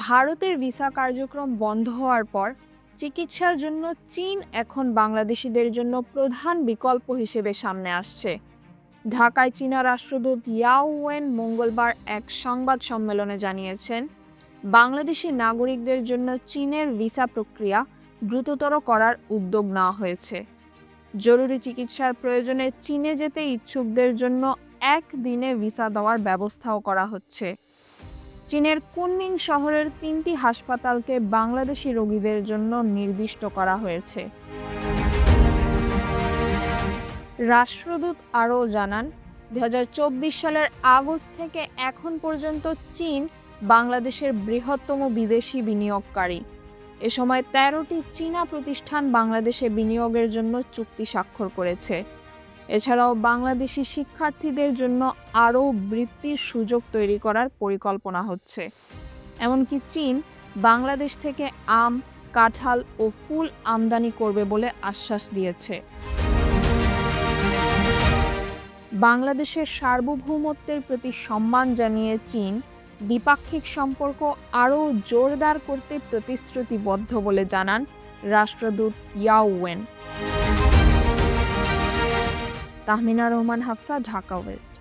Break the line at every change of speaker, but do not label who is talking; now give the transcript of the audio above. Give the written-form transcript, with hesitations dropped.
ভারতের ভিসা কার্যক্রম বন্ধ হওয়ার পর চিকিৎসার জন্য চীন এখন বাংলাদেশিদের জন্য প্রধান বিকল্প হিসেবে সামনে আসছে। ঢাকায় চীনা রাষ্ট্রদূত ইয়াও ওয়েন মঙ্গলবার এক সংবাদ সম্মেলনে জানিয়েছেন, বাংলাদেশি নাগরিকদের জন্য চীনের ভিসা প্রক্রিয়া দ্রুততর করার উদ্যোগ নেওয়া হয়েছে। জরুরি চিকিৎসার প্রয়োজনে চীনে যেতে ইচ্ছুকদের জন্য একদিনে ভিসা দেওয়ার ব্যবস্থাও করা হচ্ছে। চীনের কুনমিং শহরের 3টি হাসপাতালকে বাংলাদেশি রোগীদের জন্য নির্দিষ্ট করা হয়েছে। রাষ্ট্রদূত আরও জানান, 2024 সালের আগস্ট থেকে এখন পর্যন্ত চীন বাংলাদেশের বৃহত্তম বিদেশি বিনিয়োগকারী। এ সময় 13টি চীনা প্রতিষ্ঠান বাংলাদেশে বিনিয়োগের জন্য চুক্তি স্বাক্ষর করেছে। এছাড়াও বাংলাদেশি শিক্ষার্থীদের জন্য আরও বৃত্তির সুযোগ তৈরি করার পরিকল্পনা হচ্ছে। এমনকি চীন বাংলাদেশ থেকে আম, কাঁঠাল ও ফুল আমদানি করবে বলে আশ্বাস দিয়েছে। বাংলাদেশের সার্বভৌমত্বের প্রতি সম্মান জানিয়ে চীন দ্বিপাক্ষিক সম্পর্ক আরও জোরদার করতে প্রতিশ্রুতিবদ্ধ বলে জানান রাষ্ট্রদূত ইয়াও ওয়েন। তাহমিনা রহমান হাফসা, ঢাকা ওয়েস্ট।